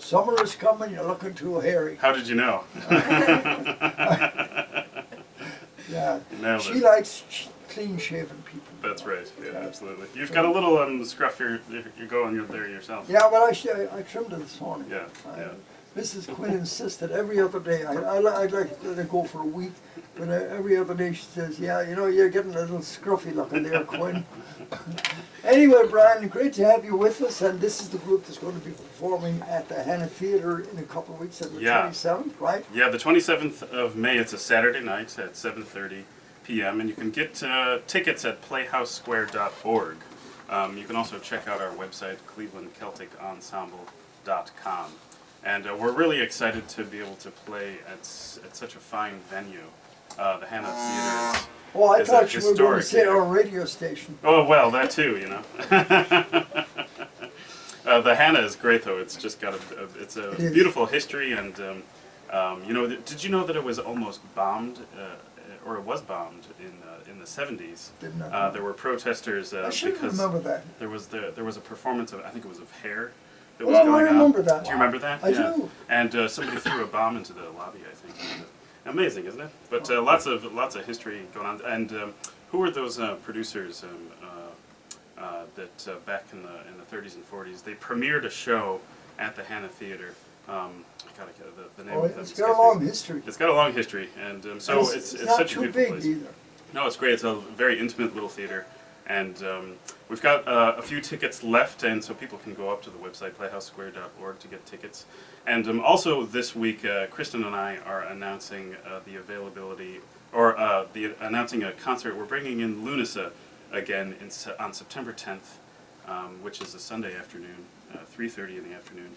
summer is coming, you're looking too hairy. How did you know? Yeah, Nailed she it. likes clean-shaven people. That's right. Yeah, absolutely. You've got a little scruff you're going there yourself. Yeah, well, I trimmed it this morning. Yeah, yeah. Mrs. Quinn insisted every other day. I'd like to let it go for a week, but every other day she says, "Yeah, you know, you're getting a little scruffy looking there, Quinn." Anyway, Brian, great to have you with us, and this is the group that's going to be performing at the Hannah Theatre in a couple of weeks, at the 27th, right? Yeah, the 27th of May. It's a Saturday night at 7:30 p.m. and you can get tickets at playhousesquare.org. You can also check out our website, clevelandcelticensemble.com. And we're really excited to be able to play at such a fine venue. The Hannah Theatre Oh, I is thought you were going to historic say theater. our radio station. Oh, well, that too, you know. The Hannah is great, though. It's just got it's a It is. beautiful history, and you know, did you know that it was almost bombed, or it was bombed in the 70s? Didn't know. There were protesters I should because remember that. there was a performance of, I think it was of Hair that Oh, was going I remember on. that. Do you remember that? I do. And somebody threw a bomb into the lobby, I think. Amazing, isn't it? But lots of history going on. And who were those producers that back in the 30s and 40s? They premiered a show at the Hannah Theatre. I gotta get the name Oh, of them. it's got a long history. It's got a long history, and so And it's not such a too beautiful big place. either. No, it's great. It's a very intimate little theater, and we've got a few tickets left, and so people can go up to the website playhousesquare.org to get tickets. And also this week, Kristen and I are announcing the availability, or announcing a concert. We're bringing in Lunasa again on September 10th, which is a Sunday afternoon, 3:30 in the afternoon.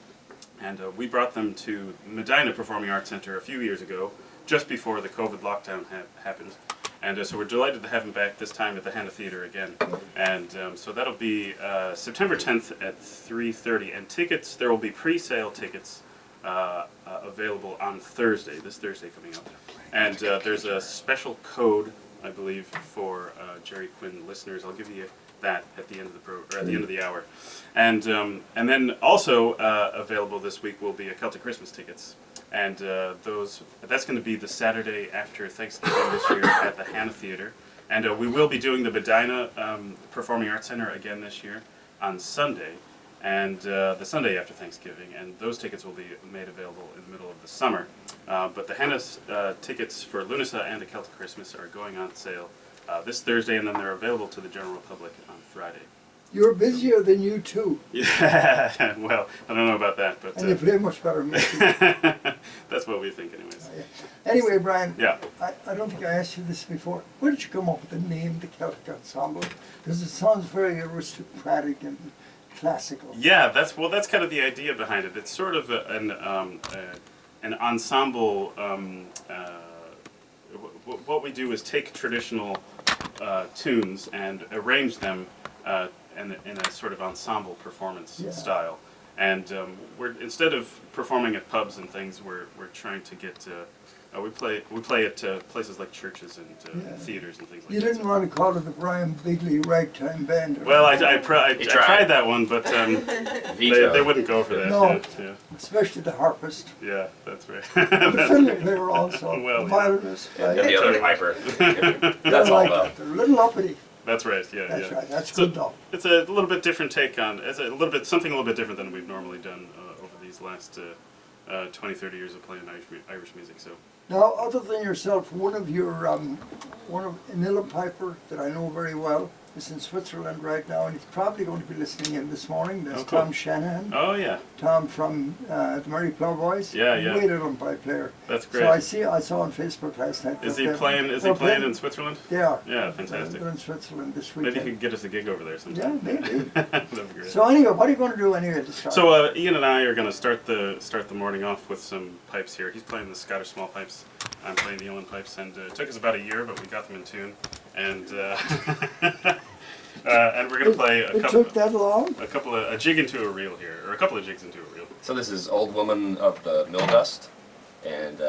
And we brought them to Medina Performing Arts Center a few years ago, just before the COVID lockdown happened. And so we're delighted to have them back this time at the Hannah Theatre again. And so that'll be September 10th at 3:30. And tickets, there will be pre-sale tickets available on Thursday, this Thursday coming up. And there's a special code, I believe, for Jerry Quinn listeners. I'll give you that at the end of the end of the hour. And then also available this week will be a Celtic Christmas tickets. And that's going to be the Saturday after Thanksgiving this year at the Hannah Theatre. And we will be doing the Medina Performing Arts Center again this year on Sunday, and the Sunday after Thanksgiving. And those tickets will be made available in the middle of the summer. But the Hannah's tickets for Lunasa and a Celtic Christmas are going on sale this Thursday, and then they're available to the general public on Friday. You're busier than you two, Yeah, well, I don't know about that, but and you play much better music. that's what we think anyways. Anyway, Brian, Yeah. I don't think I asked you this before. Where did you come up with the name, the Celtic Ensemble? Because it sounds very aristocratic and classical. Yeah, that's kind of the idea behind it. It's sort of an ensemble. What we do is take traditional tunes and arrange them in a sort of ensemble performance style. And we're, instead of performing at pubs and things, we're trying to get we play at places like churches and theaters and things like You that. didn't want to call it the Brian Bigley Ragtime Band. or Well, I anything. tried that one, but they wouldn't go for that. No. Yeah, especially the harpist. yeah, that's right. The fiddle player also, Well, the yeah. violinist. And Right? the other piper. They're That's all like about. that. They're a little uppity. That's right. Yeah, That's yeah. right. That's So good though. it's a little bit different take on. It's a little bit something a little bit different than we've normally done over these last 20, 30 years of playing Irish music. So. Now, other than yourself, one of an uilleann piper that I know very well is in Switzerland right now, and he's probably going to be listening in this morning. That's Oh, cool. Tom Shanahan. Oh yeah, Tom from the Mary Plowboys. Yeah, yeah. Great umpire player. that's great. So I saw on Facebook last night. Is that he they're- playing? Is he they're playing in Switzerland? They are. Yeah, fantastic. They're in Switzerland this Maybe weekend. he could get us a gig over there Yeah, sometime. maybe. That'd be great. So anyway, what are you going to do anyway to start? So Ian and I are going to start the morning off with some pipes here. He's playing the Scottish small pipes. I'm playing the uilleann pipes, and it took us about a year, but we got them in tune. And and we're going to play it took that long? a jig into a reel here, or a couple of jigs into a reel. So this is Old Woman of the Mill Dust and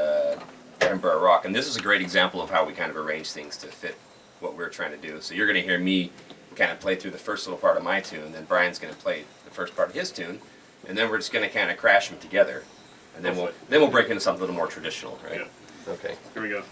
Edinburgh Rock. And this is a great example of how we kind of arrange things to fit what we're trying to do. So you're going to hear me kind of play through the first little part of my tune, then Brian's going to play the first part of his tune, and then we're just going to kind of crash them together, and then we'll break into something a little more traditional, right? Yeah. Okay. Here we go.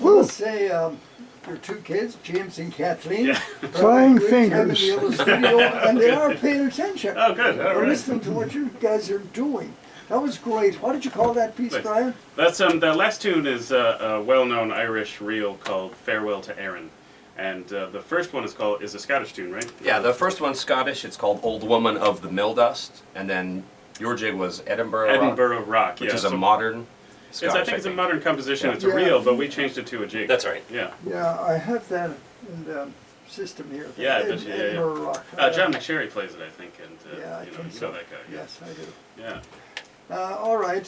Let's say your two kids, James and Kathleen, Yeah. trying Flying time in the fingers. other studio, and they are paying attention. Oh, good. All They're right. listening to what you guys are doing. That was great. What did you call that piece, Nice. Brian? That's the last tune is a well-known Irish reel called "Farewell to Erin," and the first one is a Scottish tune, right? Yeah, the first one's Scottish. It's called Old Woman of the Mill Dust. And then Your jig was Edinburgh Rock, Edinburgh Rock, which yeah. is a So modern I Scottish, think it's a modern composition. Yeah. It's a Yeah. reel, but we changed it to a jig. That's right. Yeah. Yeah, I have that in the system here. Yeah, I bet you, yeah, yeah. Edinburgh Rock. John McSherry plays it, I think, and Yeah, I you know, think you so. know that guy. Yes, I do. Yeah. All right,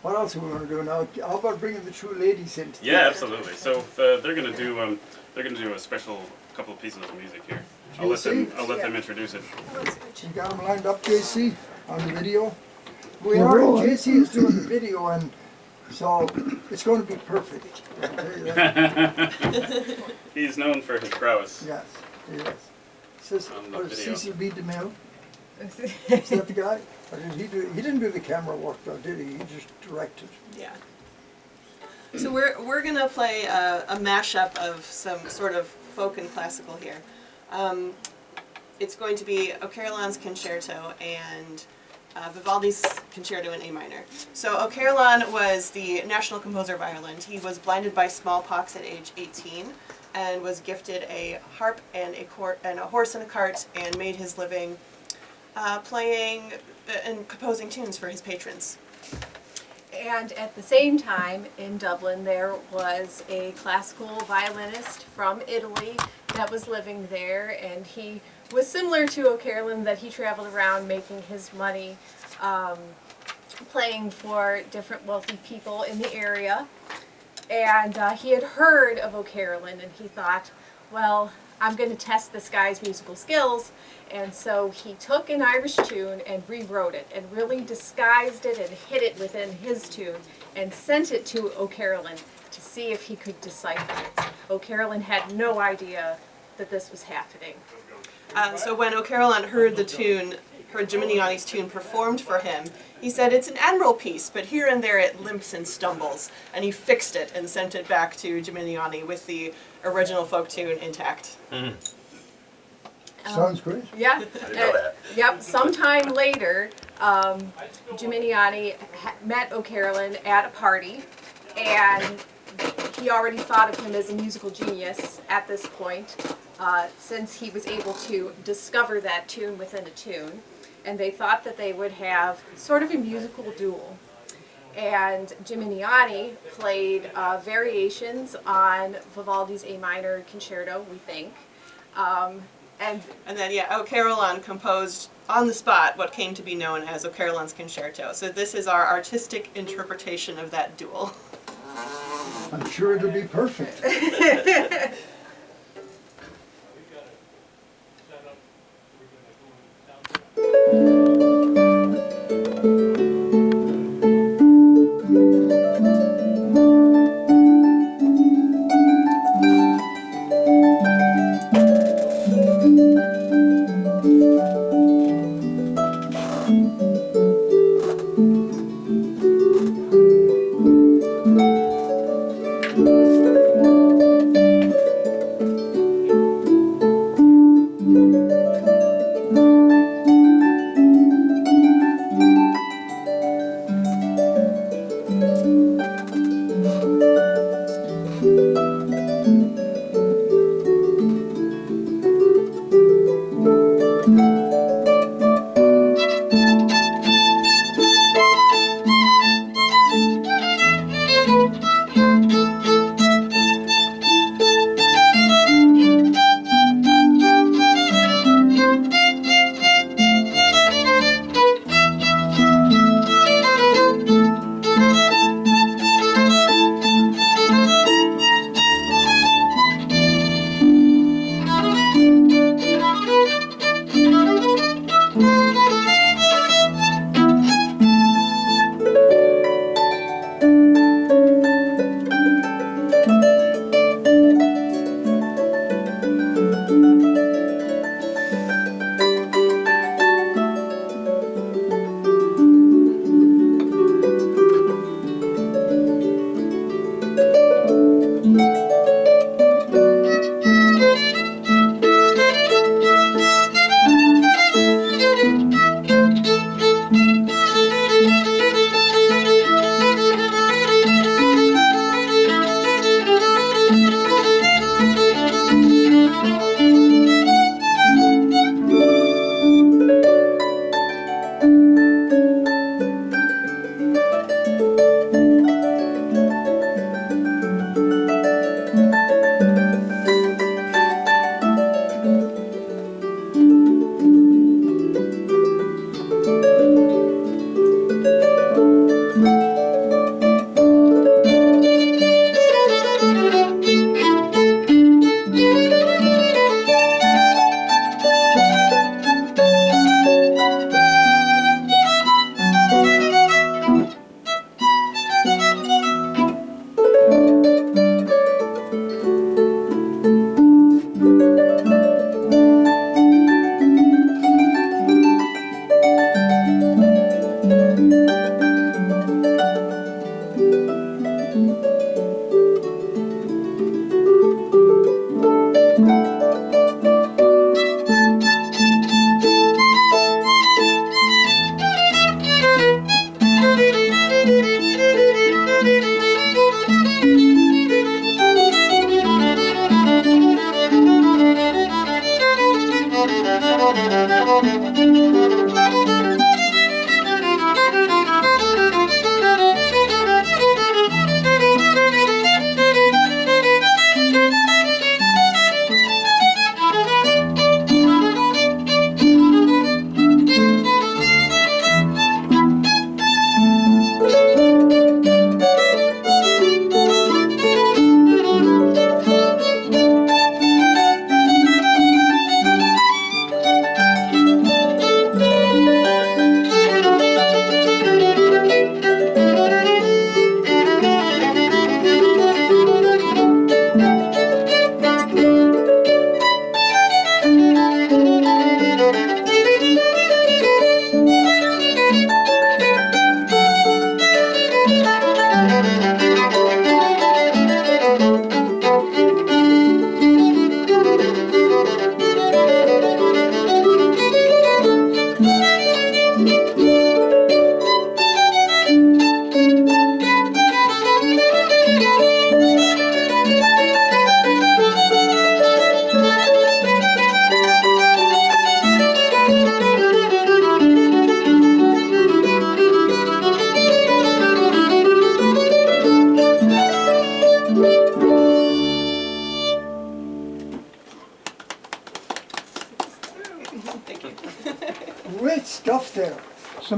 what else are we going to do now? How about bringing the two ladies in? Yeah, absolutely. So they're gonna do a special couple of pieces of music here. I'll let them introduce it. You got them lined up, JC, on the video? We We're are. rolling. JC is doing the video, and so it's going to be perfect. I'll tell you that. He's known for his prowess. Yes, yes. Says, On the what is video. Cecil B. DeMille? Is that the guy? Or did he do? He didn't do the camera work though, did he? He just directed. Yeah. So we're gonna play a mashup of some sort of folk and classical here. It's going to be O'Carolan's Concerto and Vivaldi's Concerto in A minor. So O'Carolan was the national composer of Ireland. He was blinded by smallpox at age 18 and was gifted a harp and a horse and a cart and made his living playing and composing tunes for his patrons. And at the same time, in Dublin, there was a classical violinist from Italy that was living there, and he was similar to O'Carolan, that he traveled around making his money playing for different wealthy people in the area. And he had heard of O'Carolan, and he thought, well, I'm going to test this guy's musical skills. And so he took an Irish tune and rewrote it and really disguised it and hid it within his tune and sent it to O'Carolan to see if he could decipher it. O'Carolan had no idea that this was happening. So when O'Carolan heard the tune, heard Gimignani's tune performed for him, he said, it's an admirable piece, but here and there it limps and stumbles. And he fixed it and sent it back to Gimignani with the original folk tune intact. Sounds great. Yeah. I didn't know that. Yep. Sometime later, Gimignani met O'Carolan at a party, and he already thought of him as a musical genius at this point, since he was able to discover that tune within a tune. And they thought that they would have sort of a musical duel. And Gimignani played variations on Vivaldi's A minor concerto, we think. And then, yeah, O'Carolan composed on the spot what came to be known as O'Carolan's Concerto. So this is our artistic interpretation of that duel. I'm sure it'll be perfect.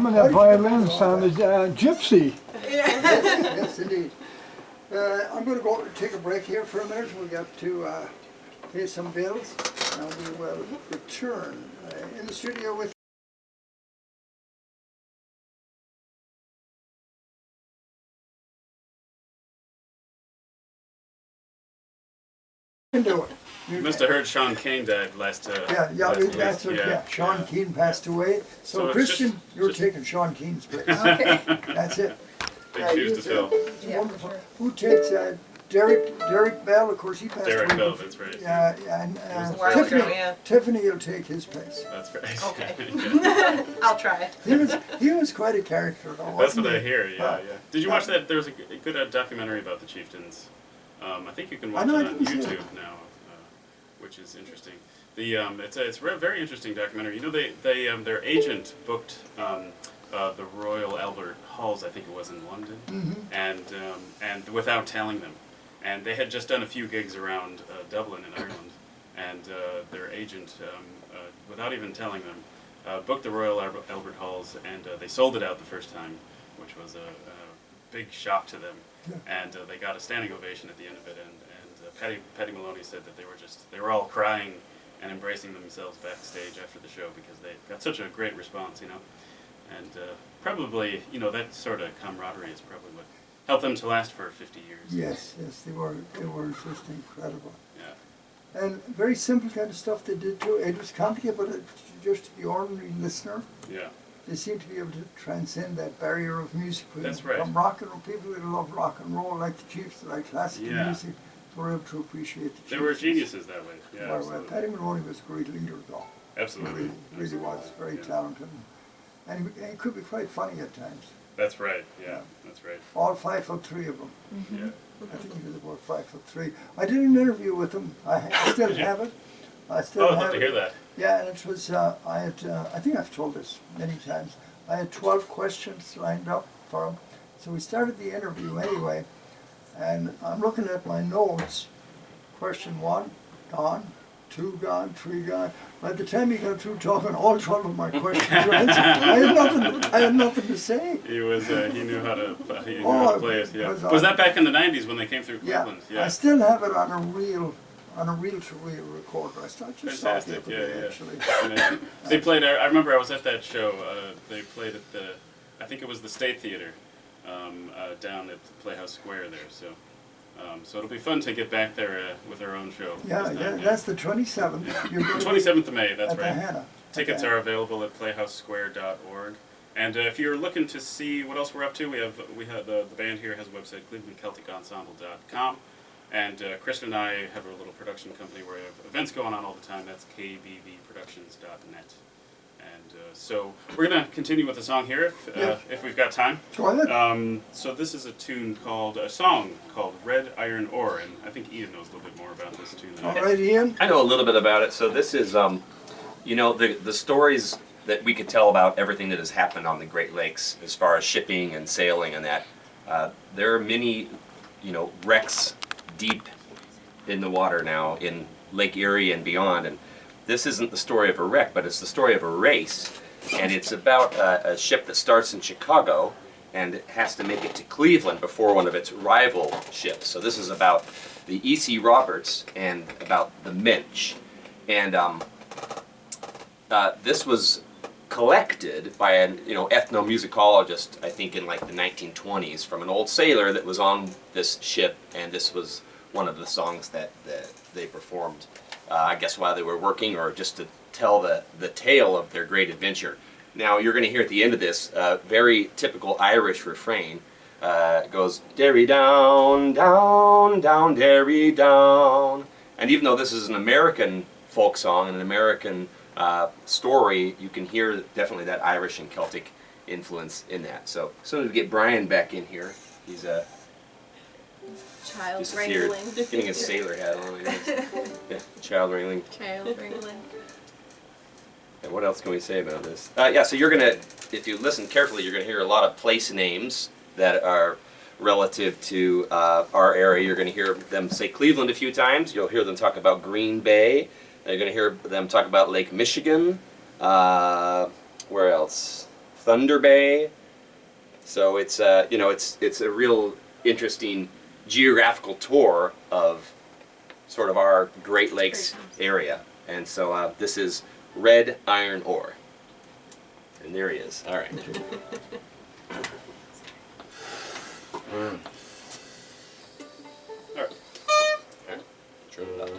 and that violin sounded gypsy. Yes, indeed. I'm going to go take a break here for a minute. We got to pay some bills, and we will return in the studio with. You can do it. You must have heard Sean Kane died last. Yeah, last week. that's what. Yeah, Sean Keane passed away. So So, it's Christian, just- you're just- taking Sean Keane's place. Okay. That's it. Big shoes to fill. It's Yeah, wonderful. for sure. Who takes Derek Bell? Of course, he passed Derek away. Bell, that's right. Yeah, and was a while ago, yeah. Tiffany will take his place. That's right. Okay. I'll try. He was quite a character, though. That's wasn't what I he? hear. Yeah, Wow. yeah. Did you watch that? There was a good documentary about the Chieftains. I think you can watch know, I it on didn't see YouTube it. now, which is interesting. The it's a very interesting documentary. You know, their agent booked the Royal Albert Halls, I think it was in London, and without telling them, and they had just done a few gigs around Dublin in Ireland, and their agent, without even telling them, booked the Royal Albert Halls, and they sold it out the first time, which was a big shock to them, and they got a standing ovation at the end of it, and Paddy Maloney said that they were all crying and embracing themselves backstage after the show because they got such a great response, you know, and probably, you know, that sort of camaraderie is probably what helped them to last for 50 years. Yes, they were just incredible. Yeah. And very simple kind of stuff they did too. It was complicated, but just the ordinary listener, Yeah. they seemed to be able to transcend that barrier of music. That's right. From rock and roll, people that love rock and roll, like the Chiefs, like classical Yeah. music, were able to appreciate the Chiefs. They were geniuses that way. Yeah, Well, absolutely. Paddy Maloney was a great leader, though. Absolutely. Really was Absolutely. very Yeah. talented, and he could be quite funny at times. That's right. Yeah, that's right. All 5'3" of them. Yeah. I think he was about 5'3". I did an interview with him. I still have it. I still Oh, I'd have love to it. hear that. Yeah, and it was, I think I've told this many times, I had 12 questions lined up for him. So we started the interview anyway, and I'm looking at my notes. Question 1, gone. 2 gone, 3 gone. By the time he got through talking, all 12 of my questions were answered. I had nothing to say. He was. He knew how to. He knew Oh, how to play it. Yeah. was Was that back in the '90s when they came through Yeah, Cleveland? I still have it on a reel-to-reel recorder. I just saw it the Fantastic. other Yeah, day, yeah. actually. Amazing. They played. I remember I was at that show. They played at the. I think it was the State Theater, down at Playhouse Square there. So. So it'll be fun to get back there with our own show. Yeah, this time, that's the 27th. You're gonna be 27th of May. That's at the right. Hannah. Tickets Okay. are available at playhousesquare.org. And if you're looking to see what else we're up to, we have the band here has a website, clevelandcelticensemble.com. And Kristen and I have a little production company where we have events going on all the time. That's kbbproductions.net. And so we're going to continue with the song here if we've got time. Go ahead. So this is a song called Red Iron Ore. And I think Ian knows a little bit more about this tune than I All do. right, Ian. I know a little bit about it. So this is, you know, the stories that we could tell about everything that has happened on the Great Lakes as far as shipping and sailing and that. There are many, you know, wrecks deep in the water now in Lake Erie and beyond. And this isn't the story of a wreck, but it's the story of a race. And it's about a ship that starts in Chicago and has to make it to Cleveland before one of its rival ships. So this is about the E.C. Roberts and about the Minch. And this was collected by an ethnomusicologist, I think in like the 1920s, from an old sailor that was on this ship, and this was one of the songs that they performed, I guess while they were working, or just to tell the tale of their great adventure. Now you're going to hear at the end of this very typical Irish refrain. It goes, "Derry down, down, down, Derry down." And even though this is an American folk song and an American story, you can hear definitely that Irish and Celtic influence in that. So as soon as we get Brian back in here, he's Child disappeared, wrangling. getting his sailor hat on. Yeah, child wrangling. Child wrangling. And what else can we say about this? Yeah, so you're gonna, if you listen carefully, you're gonna hear a lot of place names that are relative to our area. You're gonna hear them say Cleveland a few times. You'll hear them talk about Green Bay. You're gonna hear them talk about Lake Michigan. Where else? Thunder Bay. So it's you know, it's a real interesting geographical tour of sort of our Great Lakes area. And so this is red iron ore. And there he is. All right. All right. Turn it up.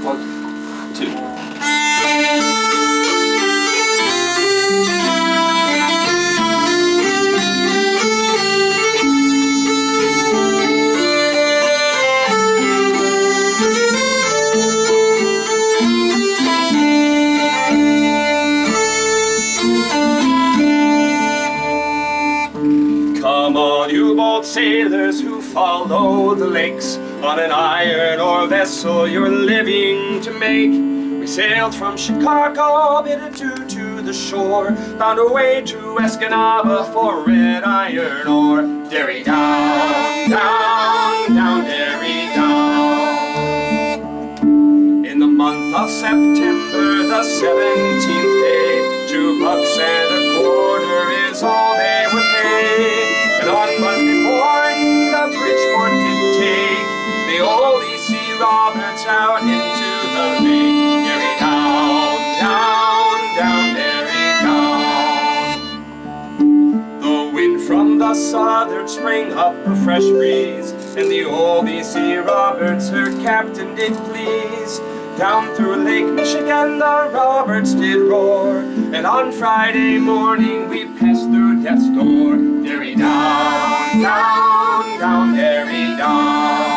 One, two. Come on, you bold sailors who follow the lakes on an iron ore vessel you're living to make. We sailed from Chicago, bid adieu to the shore, found our way to Escanaba for red iron ore. Derry down, down, down, Derry down. In the month of September, the 17th day, $2.25 is all they would pay. And on Monday morning, the Bridgeport did take the old E.C. Roberts out into the lake. Derry down, down, down, Derry down. The wind from the southern sprang up a fresh breeze, and the old E.C. Roberts, her captain, did please. Down through Lake Michigan the Roberts did roar, and on Friday morning we passed through death's door. Derry down, down, down, Derry down.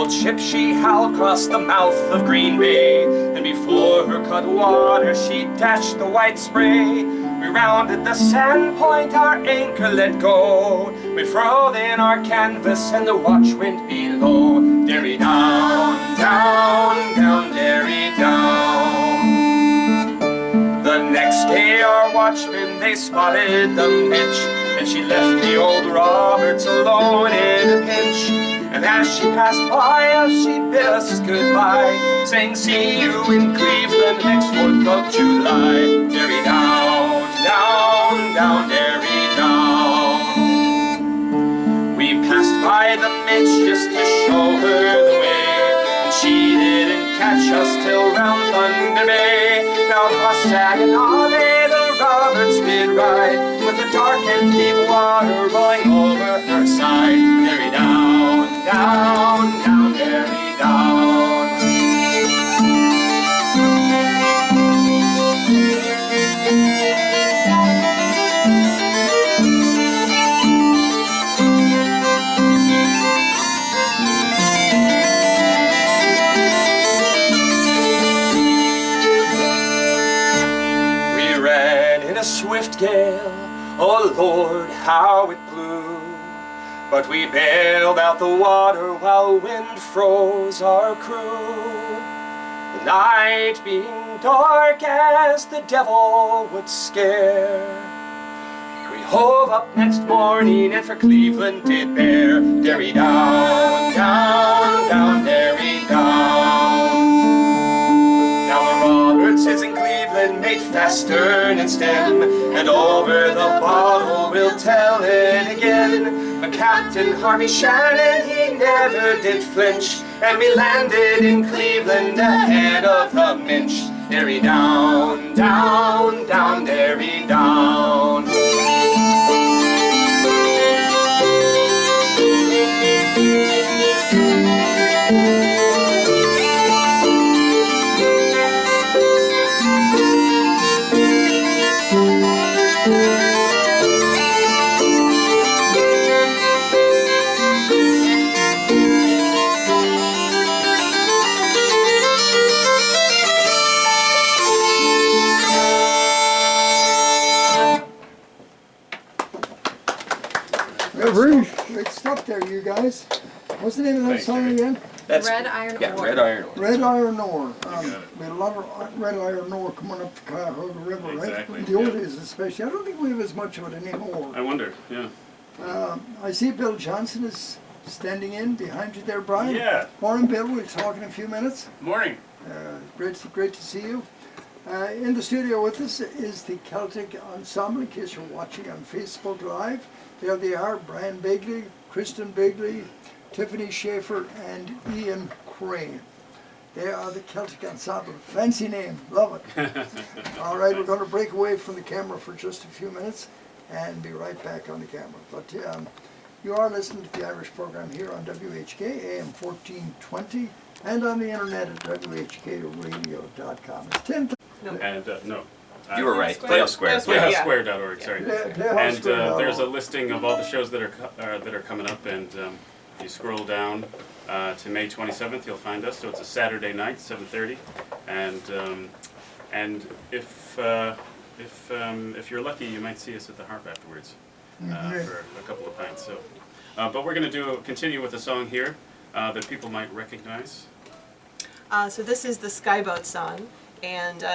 Ship she howled across the mouth of Green Bay, and before her cut water she dashed the white spray. We rounded the sand point, our anchor let go. We furled in our canvas and the watch went below. Derry down, down, down, Derry down. The next day our watchmen, they spotted the Mitch, and she left the old Roberts alone in a pinch. And as she passed by us, she bid us goodbye, saying, see you in Cleveland next 4th of July. Derry down, down, down, Derry down. We passed by the Mitch just to show her the way, and she didn't catch us till round Thunder Bay. Now across Saginaw Bay the Roberts did ride, with the dark and deep water rolling over her side. Derry down, down, down, Derry down. We ran in a swift gale, oh Lord, how it blew. But we bailed out the water while wind froze our crew. The night being dark as the devil would scare, we hove up next morning and for Cleveland did bear. Derry down, down, down, Derry down. Now the Roberts is in Cleveland, made fast stern and stem, and over the bottle we'll tell it again. But Captain Harvey Shannon, he never did flinch, and we landed in Cleveland ahead of the Minch. Derry down, down, down, Derry down. Bruce. Great stuff there, you guys. What's the name of that Thanks, song Jerry. again? That's Red Iron yeah, Ore. Red Iron Ore. Red Iron Ore. got it. We had a lot of red iron ore coming up the Cuyahoga River, Exactly, right? In the old yeah. days especially. I don't think we have as much of it anymore. I wonder. Yeah. I see Bill Johnson is standing in behind you there, Brian. Yeah. Morning, Bill. We'll talk in a few minutes. Morning. Great to see you. In the studio with us is the Celtic Ensemble, in case you're watching on Facebook Live. There they are, Brian Bigley, Kristen Bigley, Tiffany Schaefer, and Ian Crane. They are the Celtic Ensemble. Fancy name, love it. All right, we're going to break away from the camera for just a few minutes and be right back on the camera. But you are listening to the Irish program here on WHK, AM 1420, and on the internet at WHKradio.com. It's 10. And no. You were right. Playhouse Playhouse Square. Playhouse PlayhouseSquare.org. Sorry. Playhouse And Square. there's a listing of all the shows that are coming up, and if you scroll down to May 27th, you'll find us. So it's a Saturday night, 7:30, and if you're lucky, you might see us at the Harp afterwards for a couple of pints. So, but we're going to continue with a song here that people might recognize. So this is the Skyboat song, and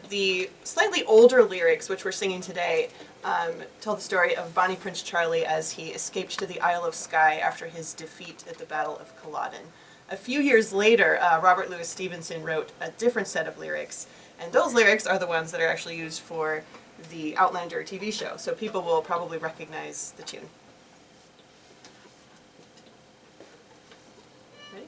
the slightly older lyrics, which we're singing today, tell the story of Bonnie Prince Charlie as he escaped to the Isle of Skye after his defeat at the Battle of Culloden. A few years later, Robert Louis Stevenson wrote a different set of lyrics, and those lyrics are the ones that are actually used for the Outlander TV show, so people will probably recognize the tune. Ready?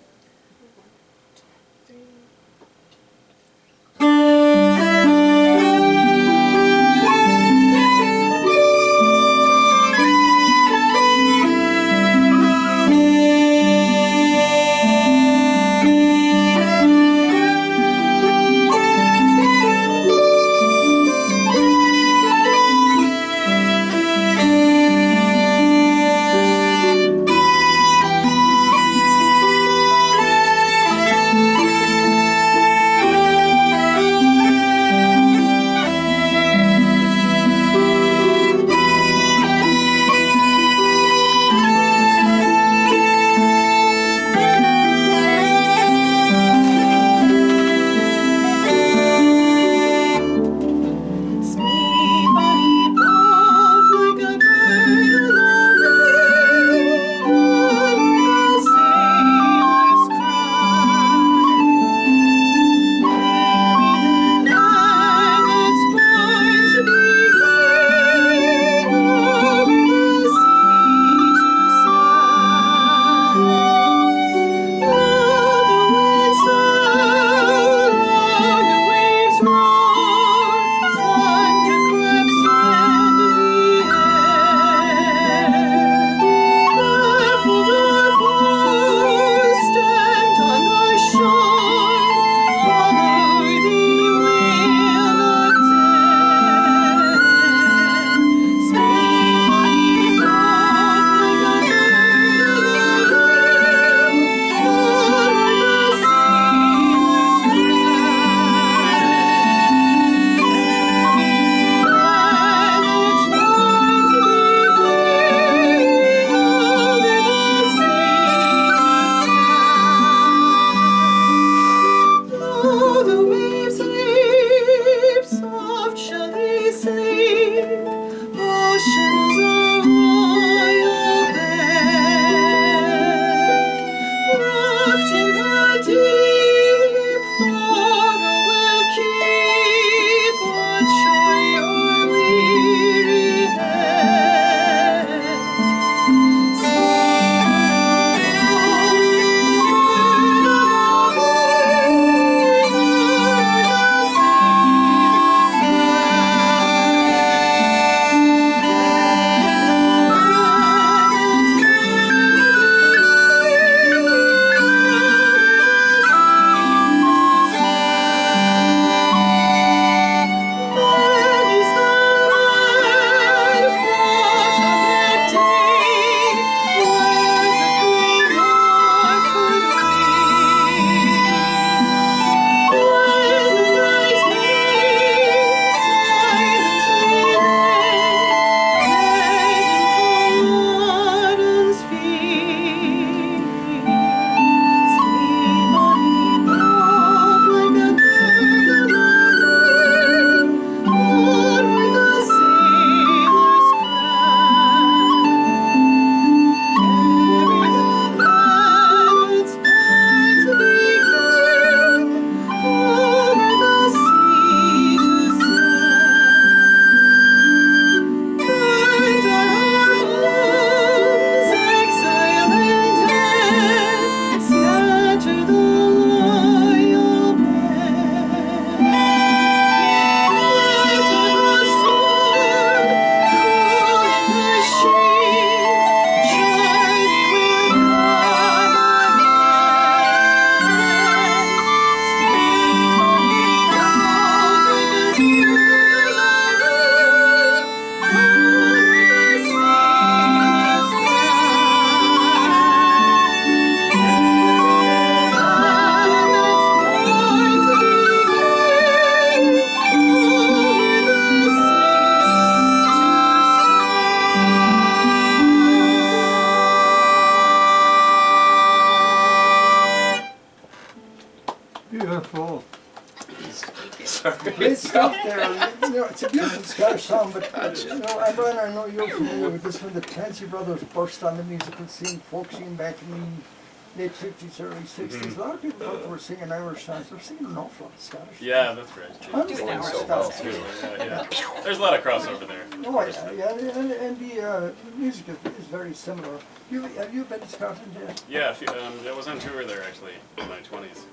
Sorry. Great stuff there. You know, it's a beautiful Scottish song, but you know, and Brian, I know you're familiar with this when the Clancy brothers burst on the musical scene, folk scene back in the late 50s, early 60s. A lot of people thought they were singing Irish songs. They're singing an awful lot of Scottish. Yeah, that's right. Tons Do of it now, so Scottish. well. Yeah. There's a lot of crossover there. Oh, yeah, and the music is very similar. Have you been to Scotland yet? Yeah, I was on tour there actually in my 20s.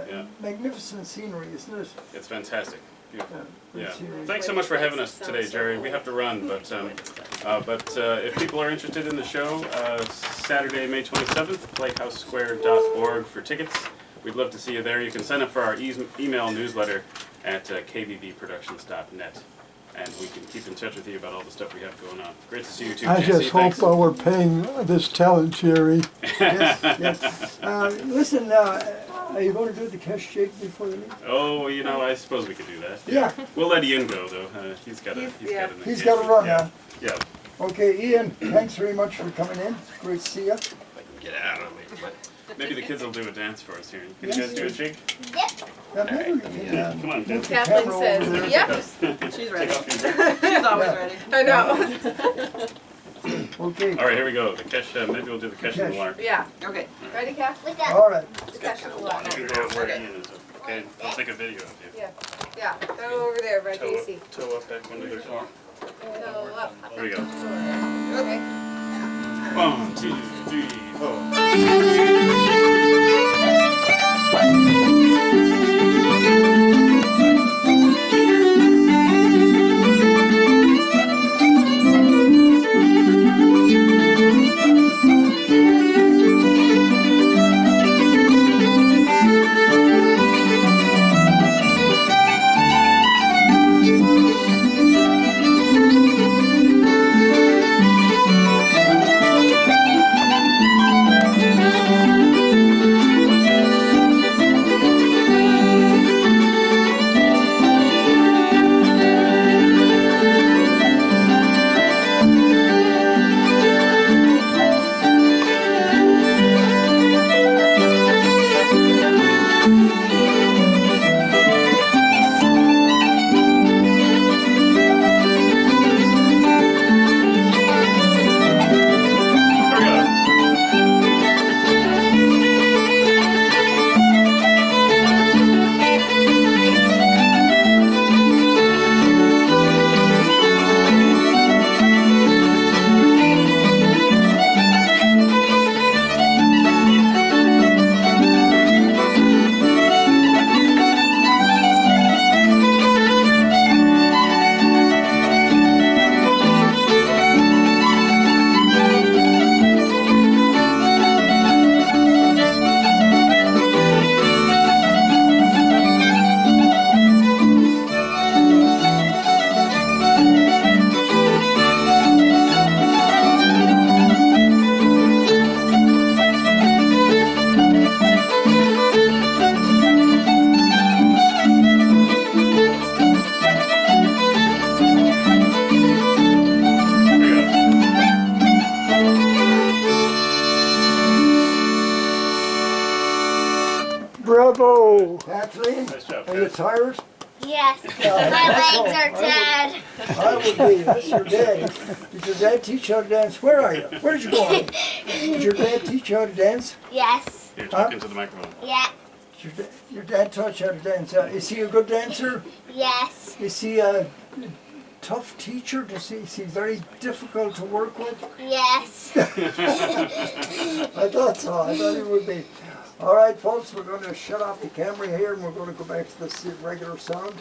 Yeah. Magnificent scenery, isn't it? It's fantastic. Beautiful. Great Yeah. scenery. Thanks so much for having us today, Jerry. We have to run, but if people are interested in the show, Saturday, May 27th, playhousesquare.org for tickets. We'd love to see you there. You can sign up for our email newsletter at kvvproductions.net. And we can keep in touch with you about all the stuff we have going on. Great to see you too, I Jesse. just hope Thanks. we're paying this talent, Jerry. Yes, yes. Listen, are you going to do the cash shake before you leave? Oh, you know, I suppose we could do that. Yeah. We'll let Ian go though. He's got a He's got to run yeah. now. Yeah. Okay, Ian, thanks very much for coming in. Great to see you. If I can get out of it. But Maybe the kids will do a dance for us here. Can Yes. you guys do a jig? Maybe we can, Come on, move kids. the Kathleen camera says, over there. yep, She's ready. Take off your She's always Yeah. ready. I know. Okay, All right, here we go. The Kesh. Maybe we'll do the Kesh and Kesh. Lar. Yeah. Okay. Ready, Kath? all right. The cash on the left. You can go where Ian is. Okay, I'll take a video of you. Yeah. Yeah. Go over there, right, Casey. Toe up back under the car. Go up. Here we go. Okay. 1, 2, 3, 4. Here we go. Here we go. Bravo! Kathleen, Nice job, are you guys. tired? Yes, my legs are dead. I would be. That's your dad. Did your dad teach you how to dance? Where are you? Where did you go? Did your dad teach you how to dance? Yes, Here, talk into the microphone. yeah, Did your dad taught you how to dance? Is he a good dancer? yes, Is he a tough teacher? Is he very difficult to work with? yes. I thought so. I thought he would be. All right, folks, we're going to shut off the camera here and we're going to go back to the regular sound.